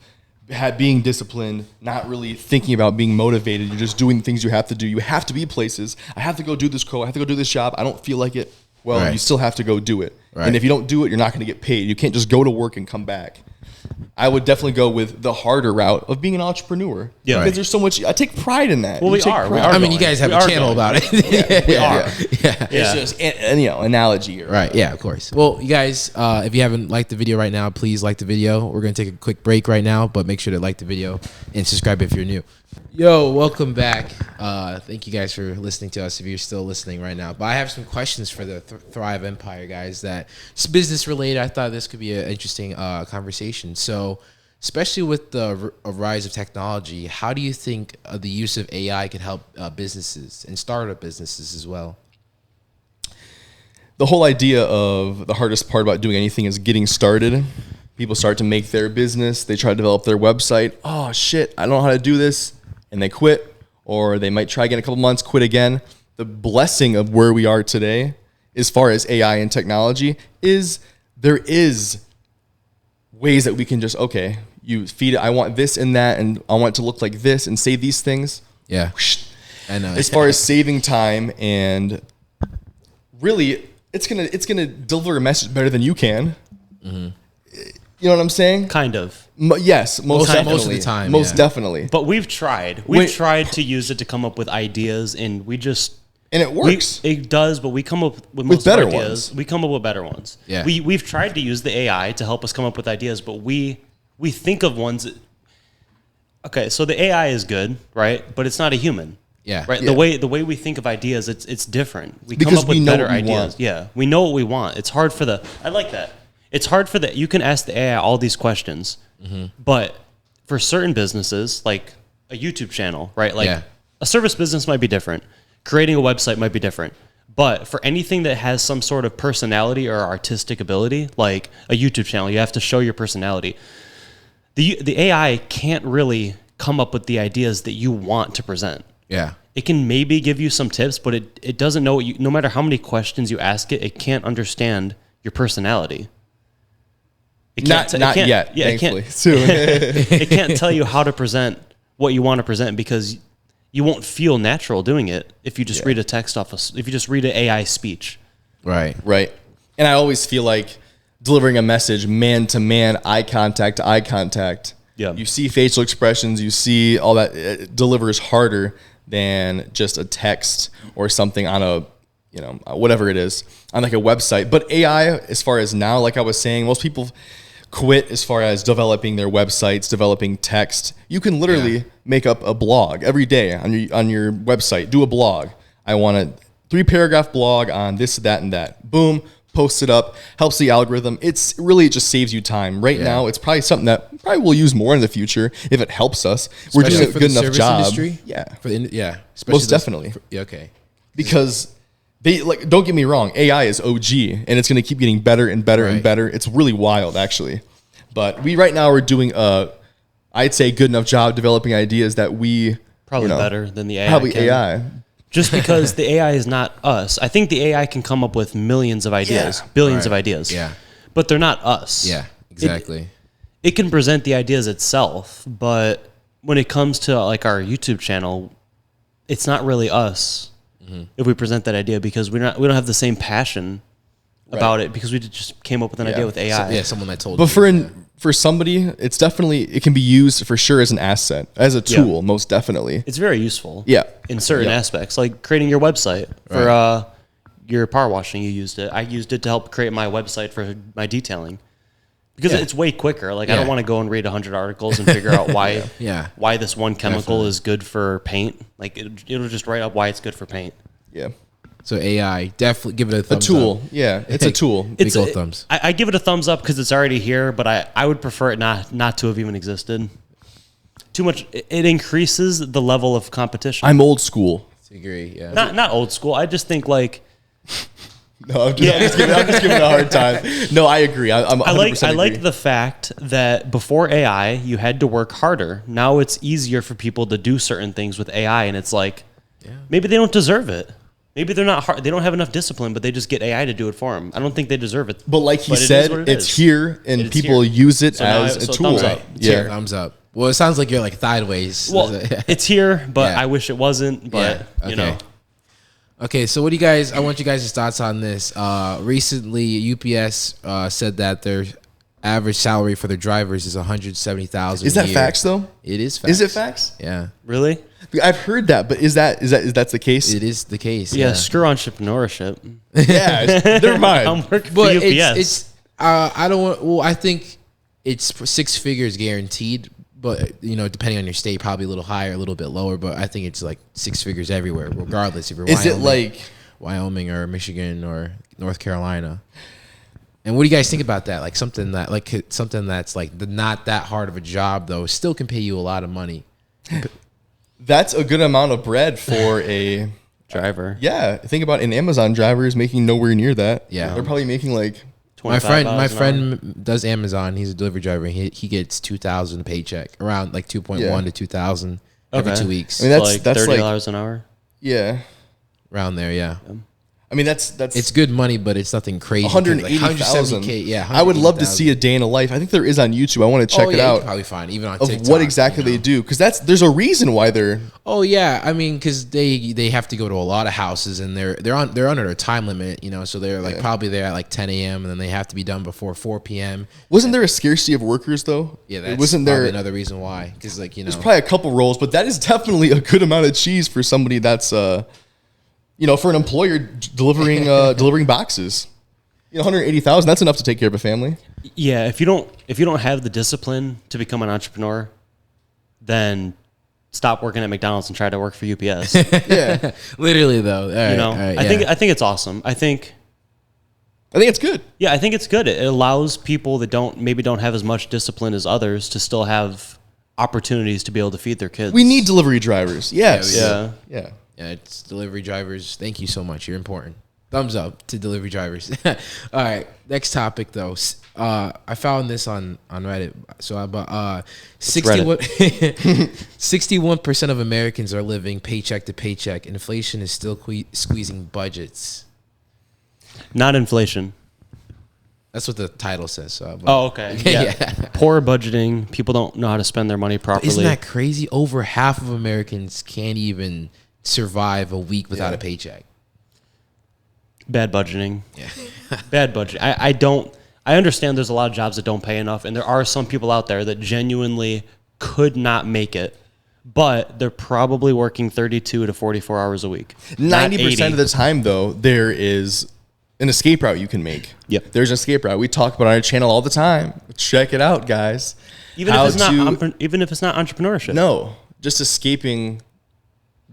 being disciplined, not really thinking about being motivated. You're just doing the things you have to do. You have to be places. I have to go do this quote. I have to go do this job. I don't feel like it. Well, right. You still have to go do it. Right. And if you don't do it, you're not going to get paid. You can't just go to work and come back. I would definitely go with the harder route of being an entrepreneur. Yeah. Because there's so much, I take pride in that. Well, we are. I mean, you guys have a channel about it. We are. Yeah. It's just an analogy. Right. Yeah, of course. Well, you guys, if you haven't liked the video right now, please like the video. We're going to take a quick break right now, but make sure to like the video and subscribe if you're new. Yo, welcome back. Thank you guys for listening to us if you're still listening right now. But I have some questions for the Thryve Empire, guys, that's business related. I thought this could be an interesting conversation. So, especially with the rise of technology, how do you think the use of AI can help businesses and startup businesses as well? The whole idea of the hardest part about doing anything is getting started. People start to make their business. They try to develop their website. Oh, shit, I don't know how to do this. And they quit, or they might try again in a couple months, quit again. The blessing of where we are today, as far as AI and technology, is there is ways that we can just, okay, you feed it, I want this and that, and I want it to look like this, and say these things. Yeah. I know. As far as saving time, and really, it's gonna deliver a message better than you can. Mm-hmm. You know what I'm saying? Kind of. Yes, most definitely. Most of the time. Most definitely. But we've tried. We've tried to use it to come up with ideas, and we just... And it works. It does, but we come up with most better ideas. ones. We come up with better ones. Yeah. We've tried to use the AI to help us come up with ideas, but we think of ones that... Okay, so the AI is good, right? But it's not a human. Yeah. Right? Yeah. The way we think of ideas, it's different. We Because come up with we know better what we ideas. want. Yeah. We know what we want. It's hard for the... I like that. It's hard for you can ask the AI all these questions, but for certain businesses, like a YouTube channel, right? Like a service business might be different. Creating a website might be different. But for anything that has some sort of personality or artistic ability, like a YouTube channel, you have to show your personality. The AI can't really come up with the ideas that you want to present. Yeah. It can maybe give you some tips, but it doesn't know no matter how many questions you ask it, it can't understand your personality. Not yet, Yeah, thankfully. Soon. It can't tell you how to present what you want to present because you won't feel natural doing it if you just read a text if you just read an AI speech. Right. Right. And I always feel like delivering a message man to man, eye contact to eye contact. Yeah. You see facial expressions, you see all that. It delivers harder than just a text or something on a, whatever it is, on like a website. But AI, as far as now, like I was saying, most people quit as far as developing their websites, developing text. You can literally make up a blog every day on your website. Do a blog. I want a 3-paragraph blog on this, that, and that. Boom, post it up. Helps the algorithm. It just saves you time. Right now, it's probably something that we'll use more in the future if it helps us. Especially we're doing a good enough job. Industry? Yeah, Most definitely. Okay. Because don't get me wrong, AI is OG, and it's going to keep getting better and better and better. It's really wild, actually. But we right now are doing I'd say good enough job developing ideas that we probably better than the AI. Probably AI. Just because the AI is not us. I think the AI can come up with millions of ideas, billions of ideas. Yeah. But they're not us. Yeah, exactly. It can present the ideas itself, but when it comes to like our YouTube channel, it's not really us. If we present that idea because we don't have the same passion about it because we just came up with an idea with AI. Someone that told. But for somebody, it can be used for sure as an asset, as a tool, most definitely. It's very useful. Yeah. In certain aspects, like creating your website for your power washing. You used it. I used it to help create my website for my detailing. Because it's way quicker. Like I don't want to go and read 100 articles and figure out why this one chemical is good for paint. Like it'll just write up why it's good for paint. Yeah. So AI, definitely give it a thumbs tool. up. Yeah, it's a tool. Big old thumbs. I give it a thumbs up because it's already here, but I would prefer it not to have even existed. Too much. It increases the level of competition. I'm old school. agree. Yeah. Not old school. I just think like. No, I'm just giving it a hard time. No, I agree. I like the fact that before AI, you had to work harder. Now it's easier for people to do certain things with AI, and it's like maybe they don't deserve it. Maybe they're not hard. They don't have enough discipline, but they just get AI to do it for them. I don't think they deserve it. But like he said, it's here, and people use it as a tool. Thumbs up. Yeah, thumbs up. Well, it sounds like you're like sideways. Well, it's here, but I wish it wasn't. But you know. Okay, so what do you guys? I want you guys' thoughts on this. Recently, UPS said that their average salary for their drivers is $170,000. Is that facts though? It is facts. Is it facts? Yeah. Really? I've heard that, but is that the case? It is the case. Yeah, screw entrepreneurship. Yeah, never mind. I'm working for UPS. It's I don't want. Well, I think it's 6 figures guaranteed. But, depending on your state, probably a little higher, a little bit lower. But I think it's like 6 figures everywhere, regardless if you're Wyoming or Michigan or North Carolina. And what do you guys think about that? Like something that's like not that hard of a job, though, still can pay you a lot of money. That's a good amount of bread for a driver. Yeah. Think about an Amazon driver is making nowhere near that. Yeah. They're probably making like... My friend does Amazon. He's a delivery driver. He gets $2,000 paycheck, around like 2.1 to 2,000 every 2 weeks. I mean, that's $30 an hour. Yeah, around there. Yeah. I mean, that's it's good money, but it's nothing crazy. 180,000. Yeah, I would love to see a day in a life. I think there is on YouTube. I want to check it out. You can probably find even on TikTok. Of what exactly they do, because there's a reason why they're. Oh yeah, I mean, because they have to go to a lot of houses, and they're under a time limit, so they're like probably there at like 10 a.m. and then they have to be done before 4 p.m. Wasn't there a scarcity of workers though? Yeah, wasn't there another reason why? Because there's probably a couple roles, but that is definitely a good amount of cheese for somebody that's for an employer delivering boxes. 180,000, that's enough to take care of a family. Yeah, if you don't have the discipline to become an entrepreneur, then stop working at McDonald's and try to work for UPS. Yeah. Literally though. I think it's awesome. I think it's good. Yeah, I think it's good. It allows people that don't have as much discipline as others to still have opportunities to be able to feed their kids. We need delivery drivers. Yes. Yeah. Yeah, it's delivery drivers. Thank you so much. You're important. Thumbs up to delivery drivers. All right, next topic though. I found this on Reddit. So about 61% of Americans are living paycheck to paycheck. Inflation is still squeezing budgets. Not inflation. That's what the title says. So, okay. Yeah. Poor budgeting. People don't know how to spend their money properly. Isn't that crazy? Over half of Americans can't even survive a week without a paycheck. Bad budgeting. Yeah. Bad budget. I understand there's a lot of jobs that don't pay enough, and there are some people out there that genuinely could not make it, but they're probably working 32 to 44 hours a week. 90% of the time, though, there is an escape route you can make. Yep. There's an escape route. We talk about on our channel all the time. Check it out, guys. Even if it's not entrepreneurship. No, just escaping,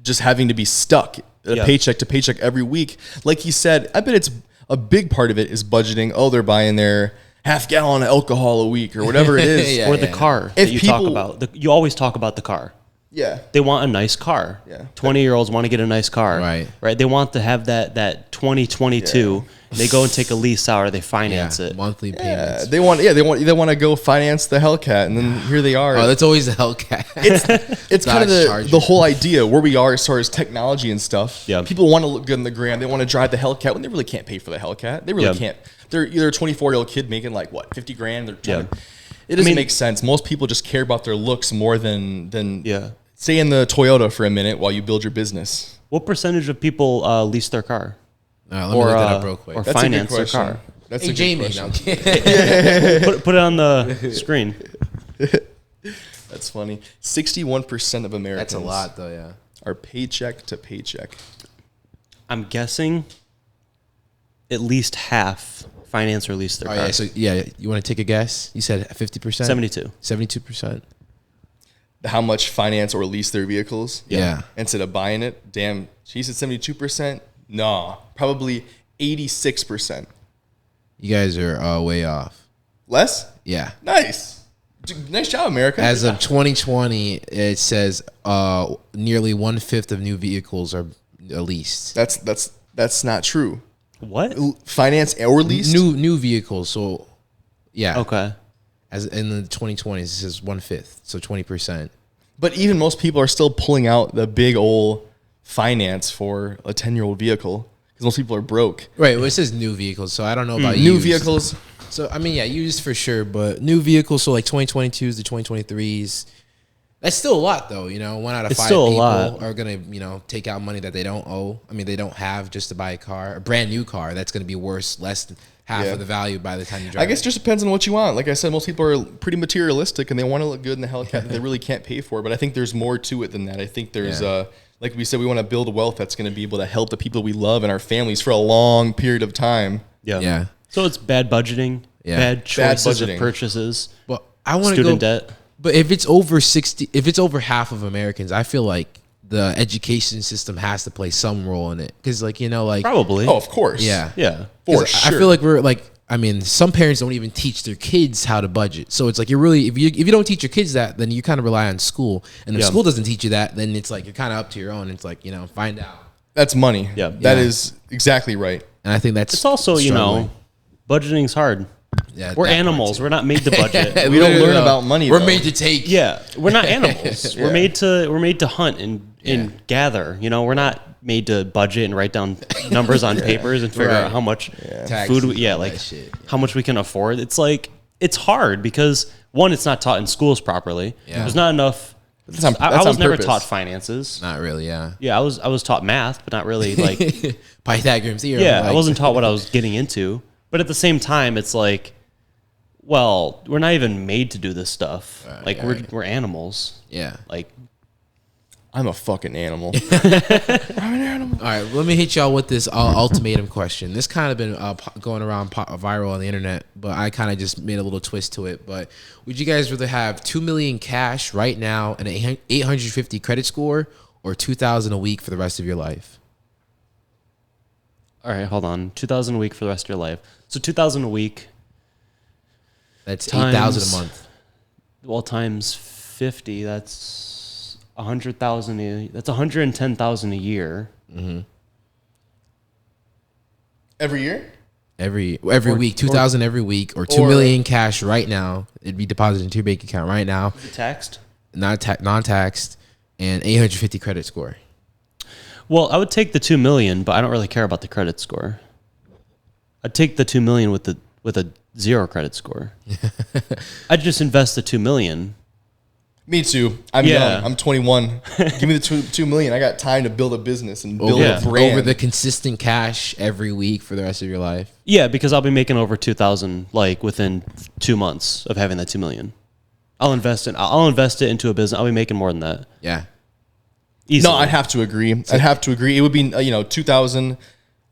just having to be stuck paycheck to paycheck every week. Like he said, I bet it's a big part of it is budgeting. Oh, they're buying their half gallon of alcohol a week or whatever it is. Or the car that you talk about. You always talk about the car. Yeah. They want a nice car. Yeah. 20-year-olds want to get a nice car. Right. They want to have that 2022. Yeah. They go and take a lease out or they finance it. Monthly payments. They want to go finance the Hellcat, and then here they are. Oh, that's always the Hellcat. It's kind of the whole idea where we are as far as technology and stuff. Yeah. People want to look good in the gram. They want to drive the Hellcat when they really can't pay for the Hellcat. They really can't. They're either a 24-year-old kid making like what, 50 grand. It doesn't make sense. Most people just care about their looks more than stay in the Toyota for a minute while you build your business. What percentage of people lease their car? Let me look that up real quick. Or finance their car? That's a good Jamie, question. Put it on the screen. That's funny. 61% of Americans. That's a lot, though. Yeah, are paycheck to paycheck. I'm guessing at least half finance or lease their car. You want to take a guess? You said 50%. 72%. How much finance or lease their vehicles? Yeah. Instead of buying it, damn. She said 72%. No, probably 86%. You guys are way off. Less? Yeah. Nice. Nice job, America. As of 2020, it says nearly 1/5 of new vehicles are at least. That's not true. What? Finance or lease? New vehicles. So yeah. Okay. As in the 2020s, this is 1/5, so 20%. But even most people are still pulling out the big old finance for a 10-year-old vehicle because most people are broke. Right. Well, it says new vehicles, so I don't know about new used. vehicles. So I mean, yeah, used for sure, but new vehicles, so like 2022s to 2023s. That's still a lot, though. You know, 1 out of 5 people are gonna, take out money that they don't owe. I mean, they don't have just to buy a car, a brand new car that's gonna be worth less than half of the value by the time you drive. I guess it just depends on what you want. Like I said, most people are pretty materialistic and they want to look good in the Hellcat that they really can't pay for. But I think there's more to it than that. I think there's, like we said, we want to build a wealth that's going to be able to help the people we love and our families for a long period of time. Yeah. So it's bad budgeting, bad choices of purchases. But I want to student debt. But if it's over half of Americans, I feel like the education system has to play some role in it. Because, probably. Oh, of course. Yeah. For sure. I feel like some parents don't even teach their kids how to budget. So it's like if you don't teach your kids that, then you kind of rely on school. And if school doesn't teach you that, then it's like you're kind of up to your own. It's like, find out. That's money. Yeah. That is exactly right. And I think it's also, budgeting's hard. Yeah, we're animals. We're not made to budget. We don't learn about money. We're made to take. Yeah, we're not animals. We're made to hunt and gather. We're not made to budget and write down numbers on papers and figure out how much food. How much we can afford. It's like it's hard because one, it's not taught in schools properly. Yeah. There's not enough. I was never taught finances. Not really. Yeah. Yeah, I was taught math, but not really like Pythagorean theorem. Yeah, I wasn't taught what I was getting into. But at the same time, it's like, well, we're not even made to do this stuff. We're animals. Yeah. I'm a fucking animal. I'm an animal. All right, let me hit y'all with this ultimatum question. This kind of been going around viral on the internet, but I kind of just made a little twist to it. But would you guys rather have $2 million cash right now and an 850 credit score, or $2,000 a week for the rest of your life? All right, hold on. $2,000 a week for the rest of your life. So $2,000 a week. That's $8,000 a month. Well, times 50. That's 100,000. That's 110,000 a year. Mm-hmm. Every year. Every week, 2,000 every week, or $2 million cash right now. It'd be deposited into your bank account right now. Is it taxed? Non-taxed, and 850 credit score. Well, I would take the $2 million, but I don't really care about the credit score. I'd take the $2 million with a 0 credit score. I'd just invest the $2 million. Me too. I'm young. I'm 21. Give me the $2 million. I got time to build a business and build a brand. Over the consistent cash every week for the rest of your life. Yeah, because I'll be making over $2,000 within 2 months of having that $2 million. I'll invest it into a business. I'll be making more than that. Yeah. Easily. No, I'd have to agree. It would be, $2,000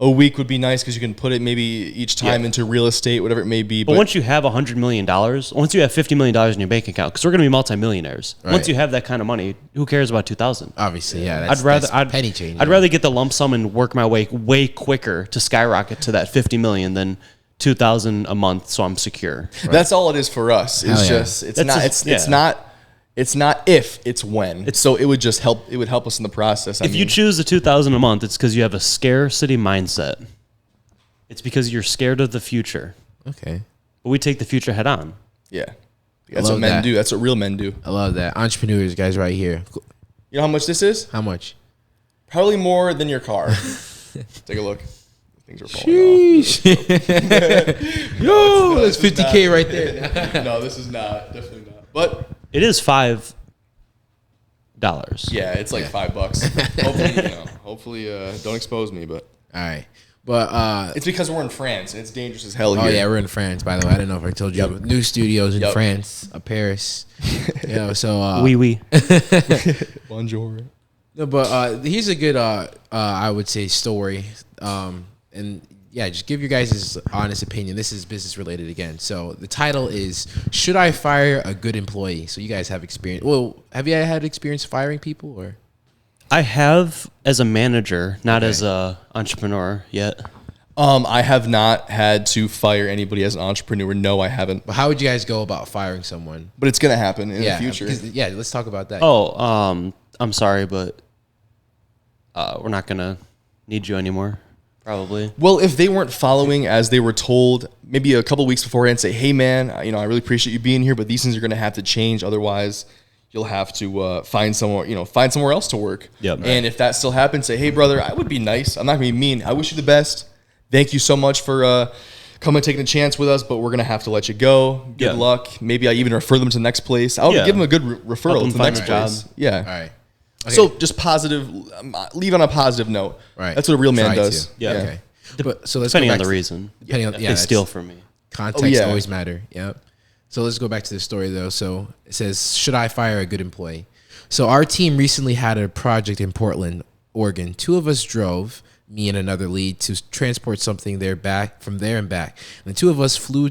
a week would be nice because you can put it maybe each time into real estate, whatever it may be. But once you have $100 million, once you have $50 million in your bank account, because we're going to be multimillionaires. Right. Once you have that kind of money, who cares about 2,000? Obviously, yeah. I'd penny change. I'd rather get the lump sum and work my way quicker to skyrocket to that $50 million than 2,000 a month, so I'm secure. Right. That's all it is for us. It's not if, it's when. So it would just help. It would help us in the process. If you choose the 2,000 a month, it's because you have a scarcity mindset. It's because you're scared of the future. Okay. But we take the future head on. Yeah. That's what men do. That's what real men do. I love that. Entrepreneurs, guys, right here. You know how much this is? How much? Probably more than your car. Take a look. Things are falling off. Yo, that's 50K right there. No, this is not. Definitely not. But it is $5. Yeah, it's like $5. Hopefully, don't expose me. But all right, but it's because we're in France and it's dangerous as hell here. Oh yeah, we're in France. By the way, I don't know if I told you. New studios in France, Paris. So oui. Bonjour. No, but here's a good, I would say, story. And yeah, just give your guys' honest opinion. This is business related again. So the title is, Should I Fire a Good Employee? So you guys have experience. Well, have you had experience firing people? Or I have as a manager, not as a entrepreneur yet. I have not had to fire anybody as an entrepreneur. No, I haven't. But how would you guys go about firing someone? But it's going to happen in the future. Let's talk about that. Oh, I'm sorry, but we're not gonna need you anymore. Probably. Well, if they weren't following as they were told, maybe a couple weeks beforehand, say, "Hey, man, I really appreciate you being here, but these things are going to have to change. Otherwise, you'll have to find somewhere else to work." Yep. And if that still happens, say, "Hey, brother, I would be nice. I'm not going to be mean. I wish you the best. Thank you so much for coming and taking a chance with us, but we're going to have to let you go. Good luck. Maybe I even refer them to the next place. I'll give them a good referral to the next place." Yeah. All right. Okay. So just positive, leave on a positive note. Right. That's what a real man does. Yeah. Okay. But so let's Depending go on back the reason. Depending on, they steal from me. Context always matter. Yep. So let's go back to the story though. So it says, should I fire a good employee? So our team recently had a project in Portland, Oregon. 2 of us drove, me and another lead, to transport something from there and back. And the 2 of us flew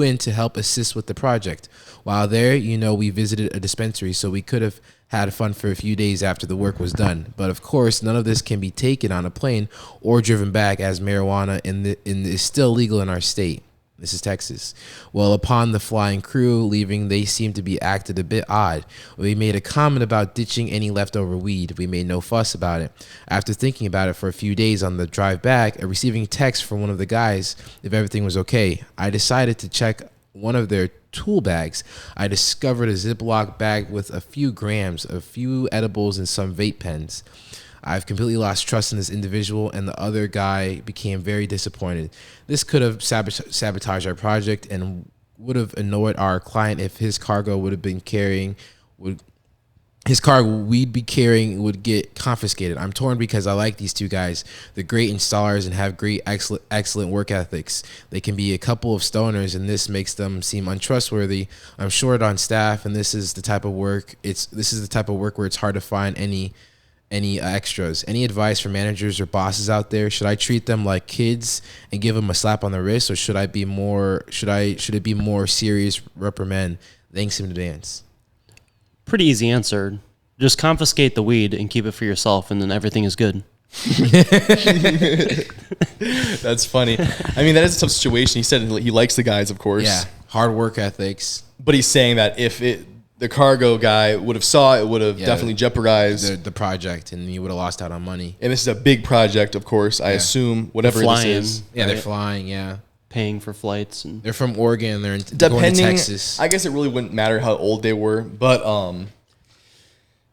in to help assist with the project. While there, we visited a dispensary, so we could have had fun for a few days after the work was done. But of course, none of this can be taken on a plane or driven back, as marijuana is still legal in our state. This is Texas. Well, upon the flying crew leaving, they seemed to be acted a bit odd. We made a comment about ditching any leftover weed. We made no fuss about it. After thinking about it for a few days on the drive back, receiving text from one of the guys if everything was okay, I decided to check one of their tool bags. I discovered a Ziploc bag with a few grams, a few edibles, and some vape pens. I've completely lost trust in this individual, and the other guy became very disappointed. This could have sabotaged our project and would have annoyed our client if his cargo we'd be carrying would get confiscated. I'm torn because I like these 2 guys. They're great installers and have great, excellent work ethics. They can be a couple of stoners, and this makes them seem untrustworthy. I'm short on staff, and this is the type of work. Where it's hard to find any extras. Any advice for managers or bosses out there? Should I treat them like kids and give them a slap on the wrist, or should it be more serious reprimand? Thanks in advance. Pretty easy answer. Just confiscate the weed and keep it for yourself, and then everything is good. That's funny. I mean, that is a tough situation. He said he likes the guys, of course. Yeah, hard work ethics. But he's saying that if the cargo guy would have saw it, would have definitely jeopardized the project, and you would have lost out on money. And this is a big project, of course. I assume whatever this is. Yeah, right? They're flying. Yeah. Paying for flights, and they're from Oregon. They're going to Texas. I guess it really wouldn't matter how old they were, but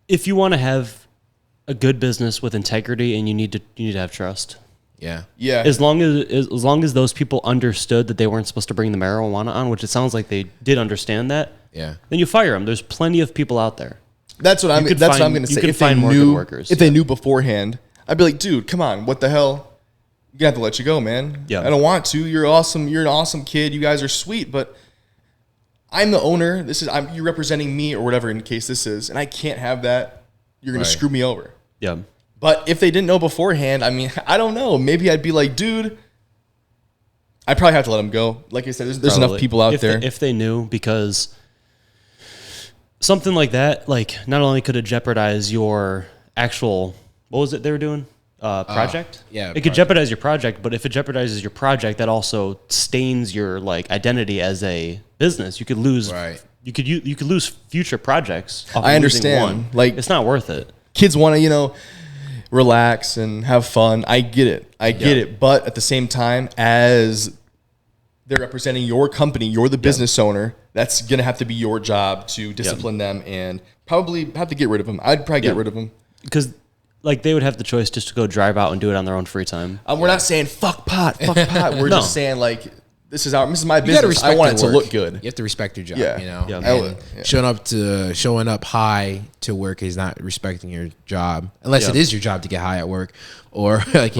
if you want to have a good business with integrity, and you need to have trust. Yeah. As long as those people understood that they weren't supposed to bring the marijuana on, which it sounds like they did understand that. Yeah. Then you fire them. There's plenty of people out there. That's what I'm going to say. If they knew, if they knew beforehand, I'd be like, dude, come on, what the hell? You have to let you go, man. Yeah. I don't want to. You're awesome. You're an awesome kid. You guys are sweet, but I'm the owner. You're representing me or whatever in the case this is, and I can't have that. You're going to screw me over. Yeah. But if they didn't know beforehand, I mean, I don't know. Maybe I'd be like, dude, I probably have to let them go. Like I said, there's enough people out there. If they knew, because something like that, like not only could it jeopardize your actual, what was it they were doing? Project? It could jeopardize your project, but if it jeopardizes your project, that also stains your identity as a business. You could lose you could lose future projects. I understand. Like, it's not worth it. Kids want to, relax and have fun. I get it. it. But at the same time, as they're representing your company, you're the business owner, that's going to have to be your job to discipline them and probably have to get rid of them. I'd probably get rid of them. Because they would have the choice just to go drive out and do it on their own free time. We're not saying fuck pot. We're just saying this is my business. I want it to look good. You have to respect your job. Showing up high to work is not respecting your job, unless it is your job to get high at work, or but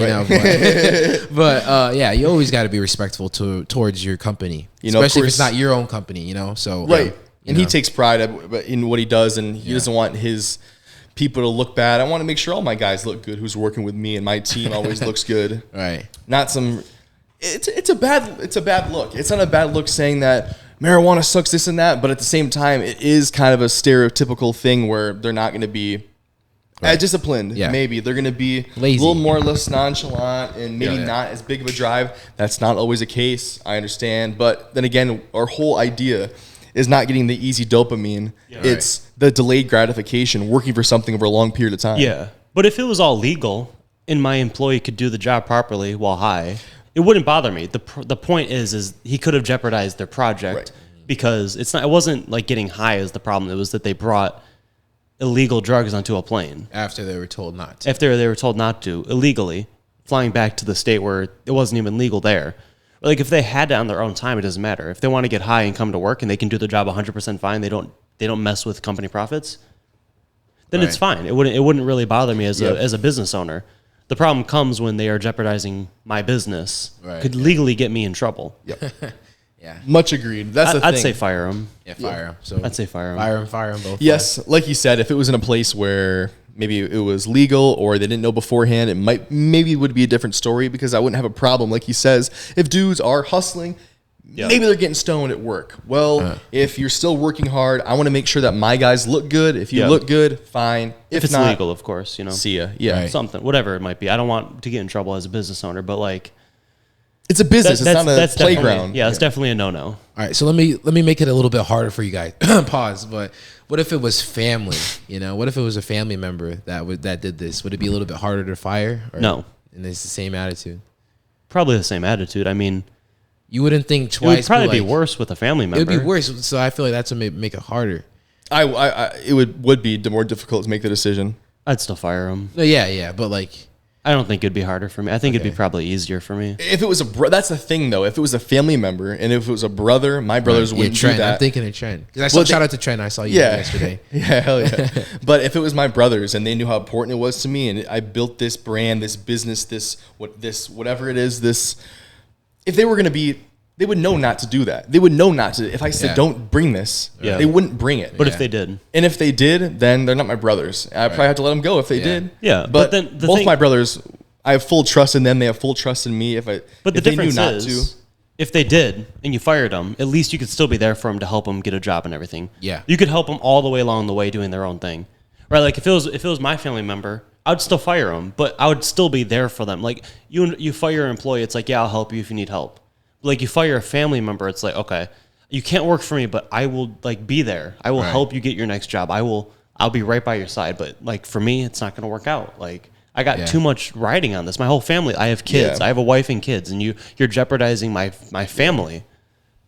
you always got to be respectful towards your company, especially if it's not your own company. So right. And he takes pride in what he does, and he doesn't want his people to look bad. I want to make sure all my guys look good who's working with me, and my team always looks good. Right. Not some it's a bad look. It's not a bad look saying that marijuana sucks, this and that, but at the same time it is kind of a stereotypical thing where they're not going to be disciplined. Maybe they're going to be lazy, a little more or less nonchalant, and maybe not as big of a drive. That's not always a case, I understand, but then again, our whole idea is not getting the easy dopamine. It's the delayed gratification, working for something over a long period of time. Yeah. But if it was all legal and my employee could do the job properly while high, it wouldn't bother me. The point is he could have jeopardized their project because it wasn't like getting high is the problem. It was that they brought illegal drugs onto a plane after they were told not to. After they were told not to, illegally, flying back to the state where it wasn't even legal there. Like if they had it on their own time, it doesn't matter. If they want to get high and come to work and they can do the job 100% fine, they don't mess with company profits, then it's fine. It wouldn't really bother me as a business owner. The problem comes when they are jeopardizing my business. Could legally get me in trouble. Yep. Yeah. Much agreed. That's the thing. I'd say fire them. Yeah, fire them. So I'd say fire them. Fire them both. Yes, like you said, if it was in a place where maybe it was legal or they didn't know beforehand, maybe it would be a different story because I wouldn't have a problem. Like he says, if dudes are hustling, maybe they're getting stoned at work. Well, if you're still working hard, I want to make sure that my guys look good. If you look good, fine. If it's not, legal, of course, see ya. Yeah. Something, whatever it might be. I don't want to get in trouble as a business owner, but like, it's a business. It's not a playground. Yeah, it's definitely a no-no. All right, so let me make it a little bit harder for you guys. Pause. But what if it was family? What if it was a family member that did this? Would it be a little bit harder to fire? No. And it's the same attitude. Probably the same attitude. I mean, you wouldn't think twice. It would probably be worse with a family member. It would be worse. So I feel like that's what make it harder. It would be more difficult to make the decision. I'd still fire him. No, yeah, but like, I don't think it'd be harder for me. I think it'd be probably easier for me. If it was that's the thing though. If it was a family member and if it was a brother, my brothers wouldn't do that. I'm thinking of Trent. Shout out to Trent. I saw you yesterday. Yeah, hell yeah. But if it was my brothers and they knew how important it was to me, and I built this brand, this business, whatever it is, if they were going to be, they would know not to do that. They would know not to. If I said don't bring this, they wouldn't bring it. But if they did, and if they did, then they're not my brothers. I probably have to let them go if they did. Yeah, but then both my brothers, I have full trust in them. They have full trust in me. But the difference is, if they did and you fired them, at least you could still be there for them to help them get a job and everything. Yeah, you could help them all the way along the way doing their own thing, right? Like if it was my family member, I would still fire them, but I would still be there for them. Like you fire an employee, it's like, yeah, I'll help you if you need help. Like you fire a family member, it's like, okay, you can't work for me, but I will like be there. I will help you get your next job. I'll be right by your side. But like for me, it's not going to work out. Like I got too much riding on this. My whole family, I have kids. I have a wife and kids, and you're jeopardizing my family.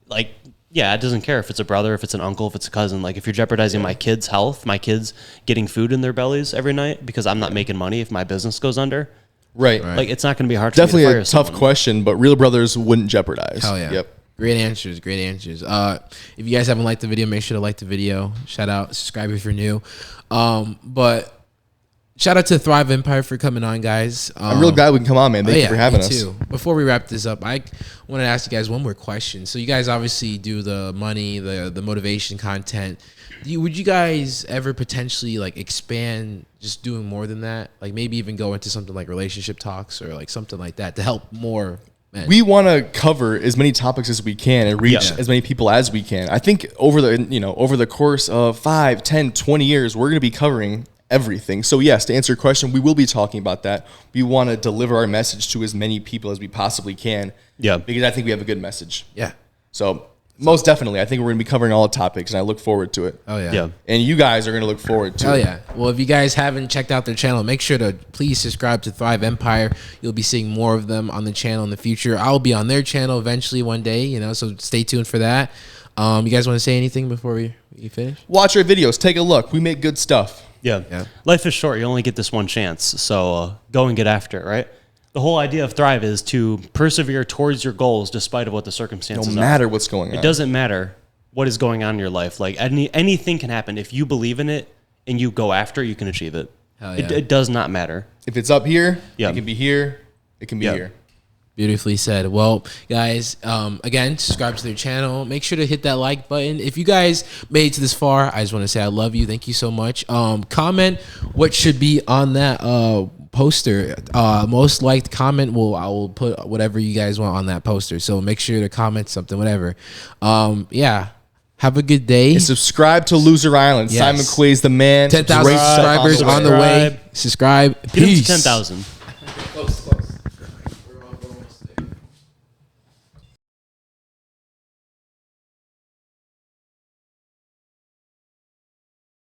Like, yeah, it doesn't care if it's a brother, if it's an uncle, if it's a cousin. Like if you're jeopardizing my kids' health, my kids getting food in their bellies every night because I'm not making money if my business goes under. Right. Like it's not going to be hard. Definitely for me to fire a tough question, but real brothers wouldn't jeopardize. Hell yeah. Yep. Great answers. If you guys haven't liked the video, make sure to like the video. Shout out, subscribe if you're new. But shout out to Thryve Empire for coming on, guys. I'm real glad we can come on, man. Thank you for having us. Too. Before we wrap this up, I want to ask you guys one more question. So you guys obviously do the money, the motivation content. Would you guys ever potentially like expand just doing more than that? Like maybe even go into something like relationship talks or like something like that to help more men? We want to cover as many topics as we can and reach as many people as we can. I think over the course of 5, 10, 20 years, we're going to be covering everything. So yes, to answer your question, we will be talking about that. We want to deliver our message to as many people as we possibly can. Yeah. Because I think we have a good message. Yeah. So most definitely, I think we're going to be covering all the topics, and I look forward to it. Oh, yeah. And you guys are going to look forward to it. Oh, yeah. Well, if you guys haven't checked out their channel, make sure to please subscribe to Thryve Empire. You'll be seeing more of them on the channel in the future. I'll be on their channel eventually one day, so stay tuned for that. You guys want to say anything before we finish? Watch our videos. Take a look. We make good stuff. Yeah. Life is short. You only get this one chance, so go and get after it, right? The whole idea of Thryve is to persevere towards your goals despite of what the circumstances are. No matter what's going on. It doesn't matter what is going on in your life. Like anything can happen. If you believe in it and you go after, you can achieve it. Hell yeah. It does not matter. If it's up here, it can be here. It can be here. Beautifully said. Well, guys, again, subscribe to their channel. Make sure to hit that like button. If you guys made it to this far, I just want to say I love you. Thank you so much. Comment what should be on that poster. Most liked comment, I will put whatever you guys want on that poster. So make sure to comment something, whatever. Have a good day. And subscribe to Loser Island. Yes. Simon Quay's the man. 10,000 subscribers on the way. Subscribe. Peace. Get him to 10,000.